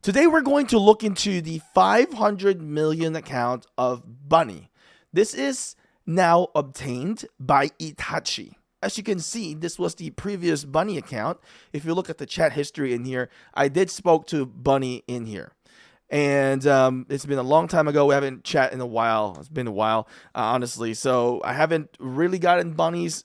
Today we're going to look into the 500 million account of Bunny. This is now obtained by Itachi. As you can see, this was the previous Bunny account. If you look at the chat history in here, I did spoke to Bunny in here. And it's been a long time ago. We haven't chat in a while. It's been a while, honestly. So I haven't really gotten Bunny's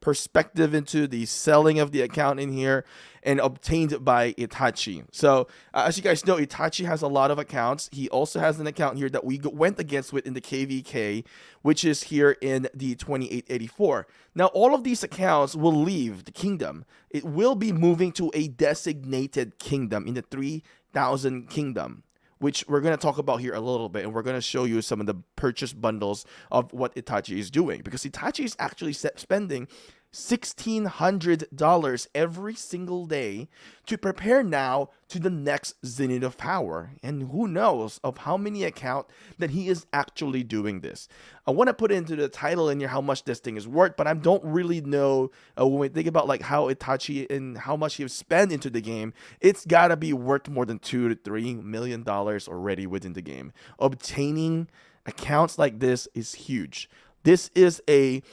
perspective into the selling of the account in here and obtained by Itachi. So as you guys know, Itachi has a lot of accounts. He also has an account here that we went against with in the KVK, which is here in the 2884. Now all of these accounts will leave the kingdom. It will be moving to a designated kingdom in the 3000 kingdom, which we're going to talk about here a little bit, and we're going to show you some of the purchase bundles of what Itachi is doing, because Itachi is actually spending $1,600 every single day to prepare now to the next zenith of power. And who knows of how many account that he is actually doing this. I want to put into the title in here how much this thing is worth, but I don't really know when we think about like how Itachi and how much he has spent into the game. It's got to be worth more than $2 to $3 million already within the game. Obtaining accounts like this is huge. This is a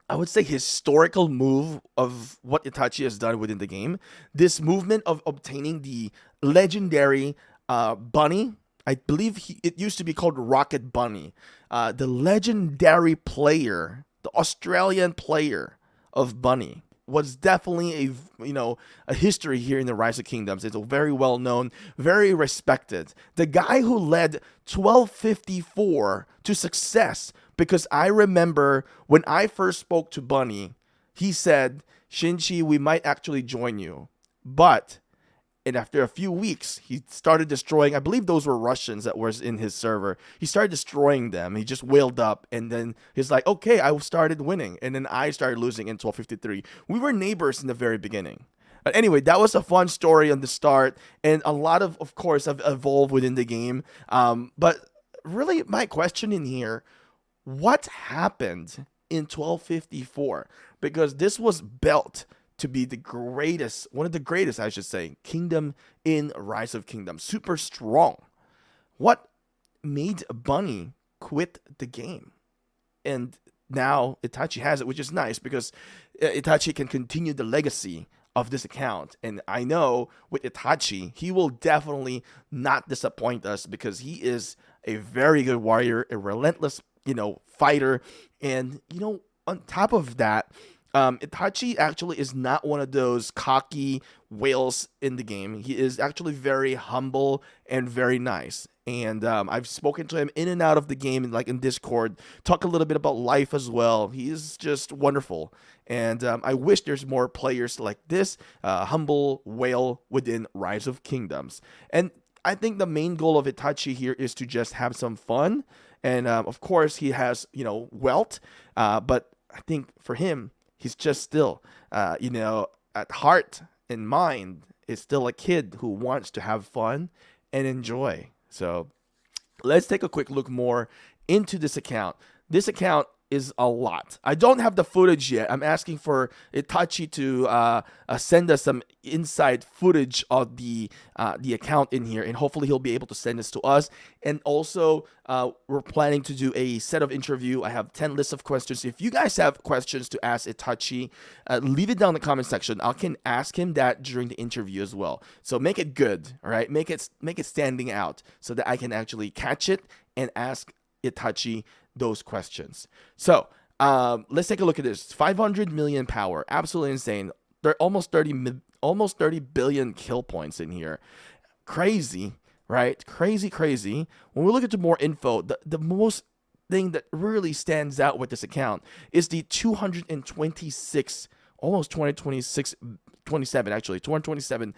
I would say historical move of what Itachi has done within the game. This movement of obtaining the legendary Bunny, I believe it used to be called Rocket Bunny, the legendary player, the Australian player of Bunny, was definitely a history here in the Rise of Kingdoms. It's a very well known, very respected. The guy who led 1254 to success, because I remember when I first spoke to Bunny, he said, "Shinji, we might actually join you." And after a few weeks, he started destroying, I believe those were Russians that was in his server. He started destroying them. He just whaled up, and then he's like, okay, I started winning. And then I started losing in 1253. We were neighbors in the very beginning. But anyway, that was a fun story on the start, and a lot of course, have evolved within the game. But really, my question in here, what happened in 1254? Because this was built to be the greatest, one of the greatest, I should say, kingdom in Rise of Kingdoms. Super strong. What made Bunny quit the game? And now Itachi has it, which is nice because Itachi can continue the legacy of this account. And I know with Itachi, he will definitely not disappoint us, because he is a very good warrior, a relentless, fighter. And, on top of that, Itachi actually is not one of those cocky whales in the game. He is actually very humble and very nice. And I've spoken to him in and out of the game, like in Discord, talk a little bit about life as well. He is just wonderful. And I wish there's more players like this humble whale within Rise of Kingdoms. And I think the main goal of Itachi here is to just have some fun. And of course, he has, wealth. But I think for him, he's just still, at heart and mind, is still a kid who wants to have fun and enjoy. So let's take a quick look more into this account. This account is a lot. I don't have the footage yet. I'm asking for Itachi to send us some inside footage of the account in here, and hopefully he'll be able to send this to us. And also, we're planning to do a set of interview. I have 10 lists of questions. If you guys have questions to ask Itachi, leave it down in the comment section. I can ask him that during the interview as well. So make it good, all right? Make it standing out so that I can actually catch it and ask Itachi those questions. So let's take a look at this. 500 million power, absolutely insane. There are almost 30 billion kill points in here. Crazy, right? Crazy. When we look into more info, the most thing that really stands out with this account is the 226, almost 227 actually, 227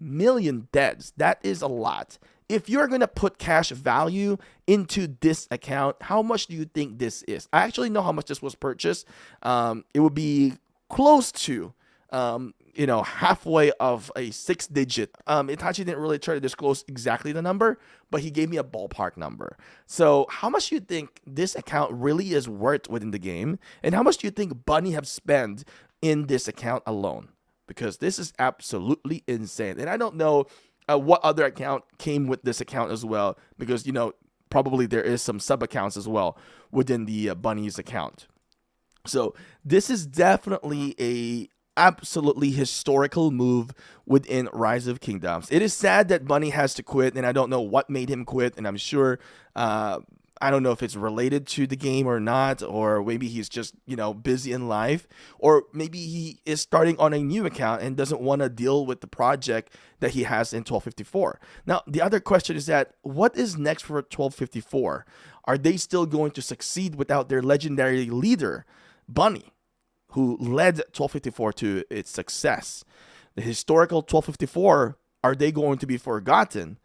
million deads. That is a lot. If you're going to put cash value into this account, how much do you think this is? I actually know how much this was purchased. It would be close to, halfway of a 6-digit. Itachi didn't really try to disclose exactly the number, but he gave me a ballpark number. So how much do you think this account really is worth within the game? And how much do you think Bunny have spent in this account alone? Because this is absolutely insane. And I don't know what other account came with this account as well, because probably there is some sub accounts as well within the Bunny's account. So this is definitely a absolutely historical move within Rise of Kingdoms. It is sad that Bunny has to quit, and I don't know what made him quit, and I'm sure I don't know if it's related to the game or not, or maybe he's just, busy in life, or maybe he is starting on a new account and doesn't want to deal with the project that he has in 1254. Now, the other question is that what is next for 1254? Are they still going to succeed without their legendary leader, Bunny, who led 1254 to its success? The historical 1254, are they going to be forgotten,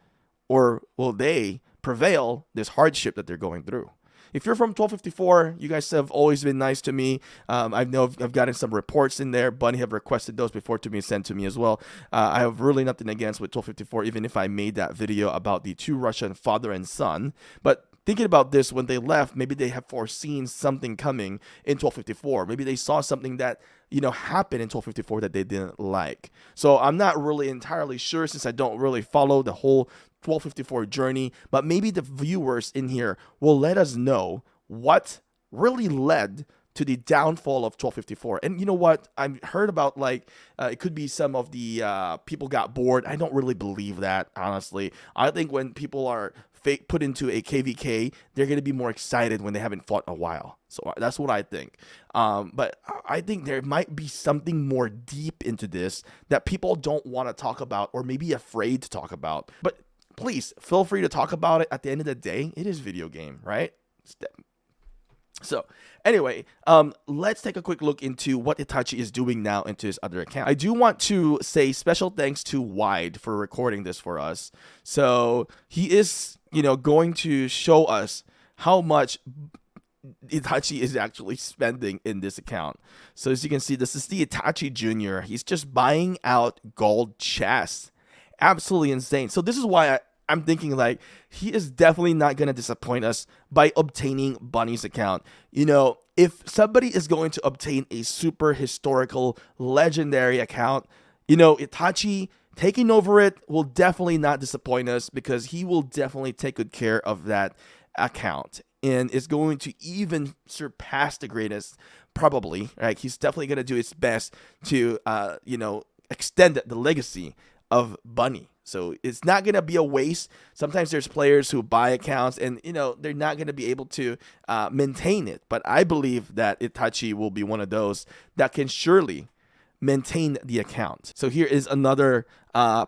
or will they prevail this hardship that they're going through? If you're from 1254, you guys have always been nice to me. I know I've gotten some reports in there. Bunny have requested those before to be sent to me as well. I have really nothing against with 1254, even if I made that video about the two Russian father and son. But thinking about this, when they left, maybe they have foreseen something coming in 1254. Maybe they saw something that happen in 1254 that they didn't like. So I'm not really entirely sure, since I don't really follow the whole 1254 journey, but maybe the viewers in here will let us know what really led to the downfall of 1254. And you know what? I've heard about it could be some of the people got bored. I don't really believe that, honestly. I think when people are put into a KVK, they're going to be more excited when they haven't fought in a while. So that's what I think. But I think there might be something more deep into this that people don't want to talk about, or maybe afraid to talk about. But please feel free to talk about it. At the end of the day, it is video game, right? So anyway, let's take a quick look into what Itachi is doing now into his other account. I do want to say special thanks to Wide for recording this for us. So he is, going to show us how much Itachi is actually spending in this account. So as you can see, this is the Itachi Jr. He's just buying out gold chests. Absolutely insane. So this is why I'm thinking he is definitely not going to disappoint us by obtaining Bunny's account. If somebody is going to obtain a super historical legendary account, Itachi taking over it will definitely not disappoint us, because he will definitely take good care of that account and is going to even surpass the greatest, probably. Right? He's definitely going to do his best to, extend the legacy of Bunny. So it's not going to be a waste. Sometimes there's players who buy accounts and, they're not going to be able to maintain it. But I believe that Itachi will be one of those that can surely maintain the account. So here is another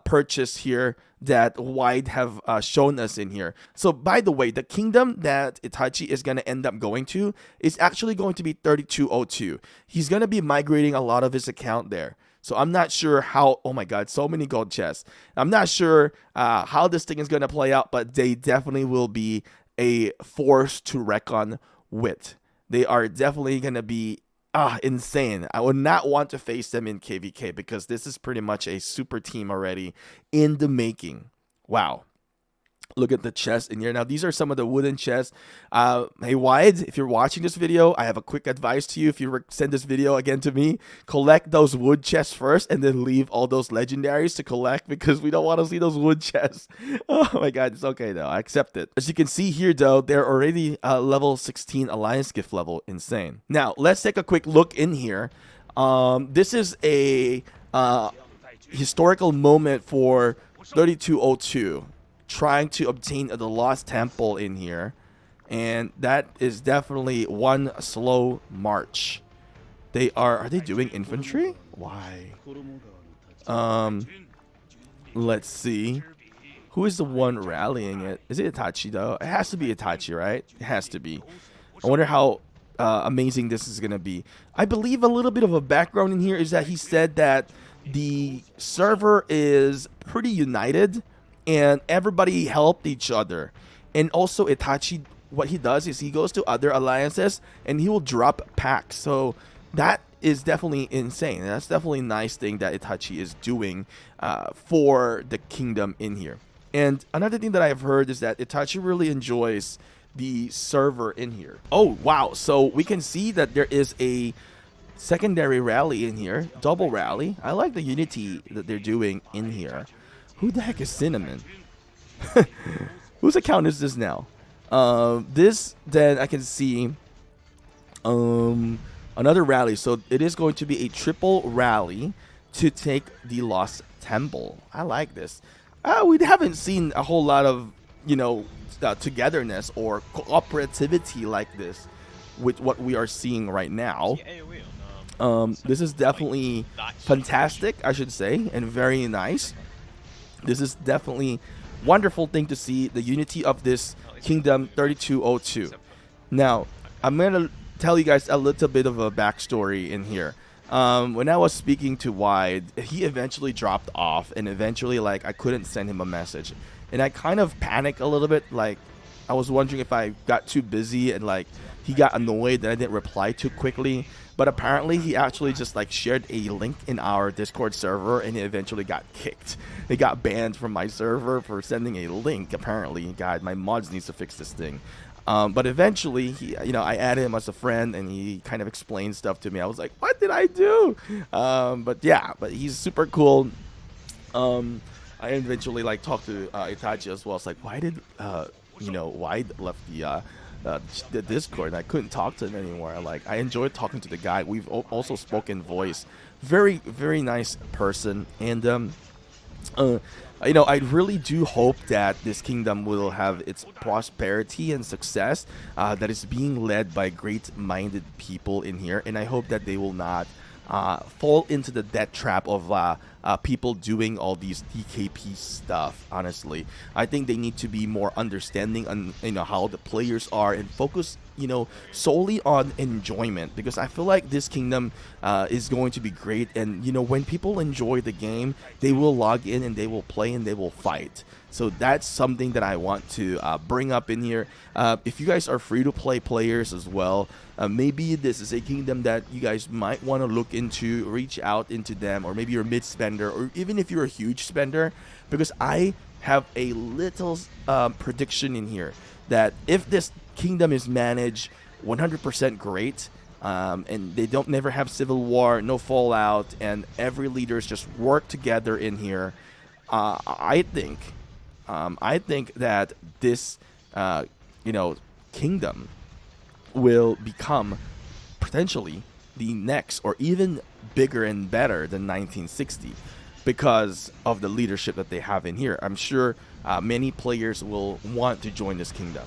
purchase here that Wide have shown us in here. So by the way, the kingdom that Itachi is going to end up going to is actually going to be 3202. He's going to be migrating a lot of his account there. So I'm not sure how, oh my god, so many gold chests. I'm not sure how this thing is going to play out, but they definitely will be a force to reckon with. They are definitely going to be insane. I would not want to face them in KVK, because this is pretty much a super team already in the making. Wow. Look at the chests in here. Now, these are some of the wooden chests. Hey, Wide, if you're watching this video, I have a quick advice to you. If you send this video again to me, collect those wood chests first and then leave all those legendaries to collect, because we don't want to see those wood chests. Oh my god, it's okay though. I accept it. As you can see here though, they're already level 16 alliance gift level. Insane. Now, let's take a quick look in here. This is a historical moment for 3202. Trying to obtain the lost temple in here, and that is definitely one slow march. Are they doing infantry? Why? Let's see, who is the one rallying it? Is it Itachi though? It has to be Itachi, right? It has to be. I wonder how amazing this is gonna be. I believe a little bit of a background in here is that he said that the server is pretty united and everybody helped each other. And also Itachi, what he does is he goes to other alliances and he will drop packs. So that is definitely insane. That's definitely a nice thing that Itachi is doing for the kingdom in here. And another thing that I've heard is that Itachi really enjoys the server in here. Oh wow, so we can see that there is a secondary rally in here, double rally. I like the unity that they're doing in here. Who the heck is Cinnamon? Whose account is this now? This, then I can see another rally. So it is going to be a triple rally to take the Lost Temple. I like this. We haven't seen a whole lot of, togetherness or cooperativity like this with what we are seeing right now. This is definitely fantastic, I should say, and very nice. This is definitely wonderful thing to see, the unity of this Kingdom 3202. Now, I'm going to tell you guys a little bit of a backstory in here. When I was speaking to Wide, he eventually dropped off, and eventually, like, I couldn't send him a message. And I kind of panicked a little bit, like, I was wondering if I got too busy and, like, he got annoyed that I didn't reply too quickly. But apparently he actually just like shared a link in our Discord server, and he eventually got kicked. They got banned from my server for sending a link. Apparently, God, my mods needs to fix this thing. But eventually, he, I added him as a friend, and he kind of explained stuff to me. I was like, what did I do? But he's super cool. I eventually like talked to Itachi as well. It's like, why did why left the Discord, and I couldn't talk to him anymore. Like, I enjoyed talking to the guy. We've also spoken voice. Very, very nice person. And I really do hope that this kingdom will have its prosperity and success that is being led by great-minded people in here. And I hope that they will not fall into the death trap of people doing all these DKP stuff. Honestly, I think they need to be more understanding on how the players are, and focus solely on enjoyment, because I feel like this kingdom is going to be great. And when people enjoy the game, they will log in and they will play and they will fight. So that's something that I want to bring up in here. If you guys are free-to-play players as well, maybe this is a kingdom that you guys might want to look into, reach out into them, or maybe you're a mid-spender, or even if you're a huge spender, because I have a little prediction in here that if this kingdom is managed 100% great, and they don't never have civil war, no fallout, and every leaders just work together in here, I think that this kingdom will become potentially the next, or even bigger and better than 1960, because of the leadership that they have in here. I'm sure many players will want to join this kingdom.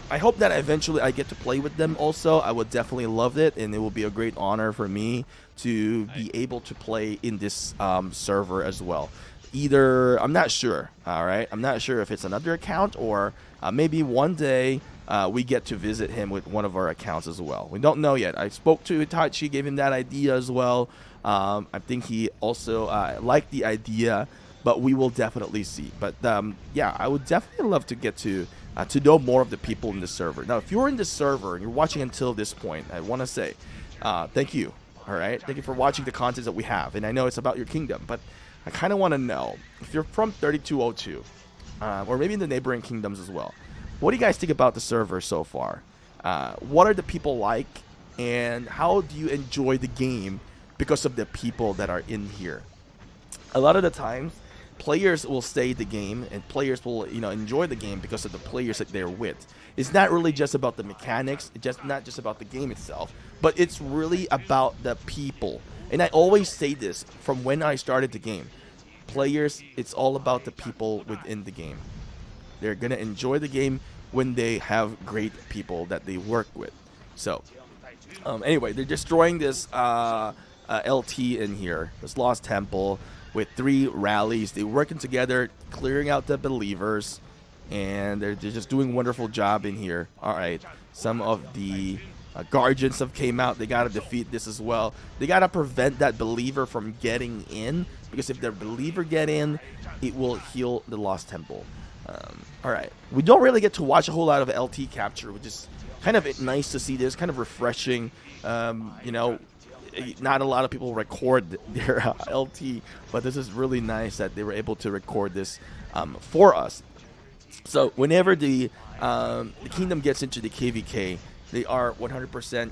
I hope that eventually I get to play with them also. I would definitely love it, and it will be a great honor for me to be able to play in this server as well. Either, I'm not sure, all right? I'm not sure if it's another account, or maybe one day we get to visit him with one of our accounts as well. We don't know yet. I spoke to Itachi, gave him that idea as well. I think he also liked the idea, but we will definitely see. But I would definitely love to get to know more of the people in the server. Now, if you're in the server and you're watching until this point, I want to say thank you, all right? Thank you for watching the content that we have. And I know it's about your kingdom, but I kind of want to know, if you're from 3202, or maybe in the neighboring kingdoms as well, what do you guys think about the server so far? What are the people like, and how do you enjoy the game because of the people that are in here? A lot of the times, players will stay the game, and players will enjoy the game because of the players that they're with. It's not really just about the mechanics, it's not just about the game itself, but it's really about the people. And I always say this from when I started the game. Players, it's all about the people within the game. They're going to enjoy the game when they have great people that they work with. So, anyway, they're destroying this LT in here, this Lost Temple, with 3 rallies. They're working together, clearing out the believers, and they're just doing a wonderful job in here. All right, some of the guardians have came out. They got to defeat this as well. They got to prevent that believer from getting in, because if the believer get in, it will heal the Lost Temple. All right, we don't really get to watch a whole lot of LT capture, which is kind of nice to see. This kind of refreshing. Not a lot of people record their LT, but this is really nice that they were able to record this for us. So whenever the kingdom gets into the KVK, they are 100%,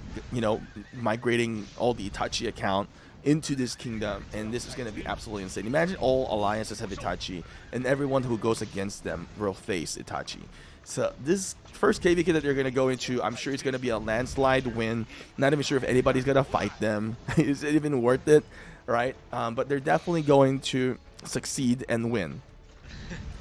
migrating all the Itachi account into this kingdom, and this is going to be absolutely insane. Imagine all alliances have Itachi, and everyone who goes against them will face Itachi. So this first KVK that they're going to go into, I'm sure it's going to be a landslide win. Not even sure if anybody's going to fight them. Is it even worth it, right? But they're definitely going to succeed and win.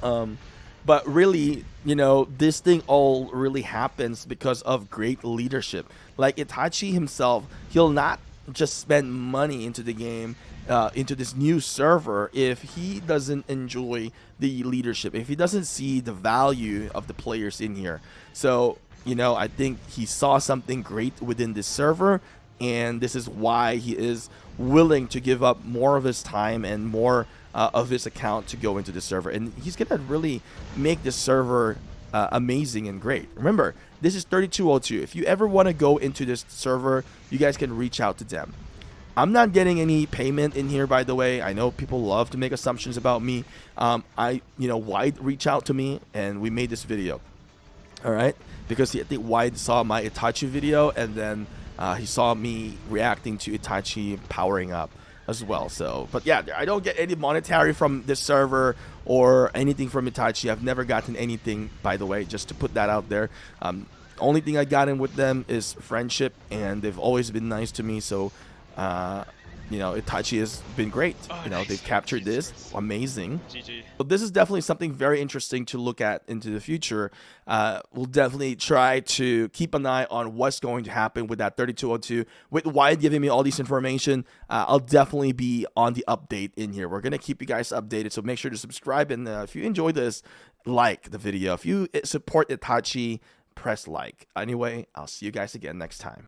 But really, you know, this thing all really happens because of great leadership. Like Itachi himself, he'll not just spend money into the game, into this new server, if he doesn't enjoy the leadership, if he doesn't see the value of the players in here. So, you know, I think he saw something great within this server, and this is why he is willing to give up more of his time and more of his account to go into the server. And he's gonna really make this server amazing and great. Remember, this is 3202. If you ever want to go into this server, you guys can reach out to them. I'm not getting any payment in here, by the way. I know people love to make assumptions about me. Wide reach out to me, and we made this video. All right, because I think Wide saw my Itachi video, and then he saw me reacting to Itachi powering up as well. So, but yeah, I don't get any monetary from this server or anything from Itachi. I've never gotten anything, by the way, just to put that out there. Only thing I got in with them is friendship, and they've always been nice to me. So, Itachi has been great. They've captured this. Amazing. GG. So this is definitely something very interesting to look at into the future. We'll definitely try to keep an eye on what's going to happen with that 3202. With Wyatt giving me all this information, I'll definitely be on the update in here. We're going to keep you guys updated, so make sure to subscribe. And if you enjoy this, like the video. If you support Itachi, press like. Anyway, I'll see you guys again next time.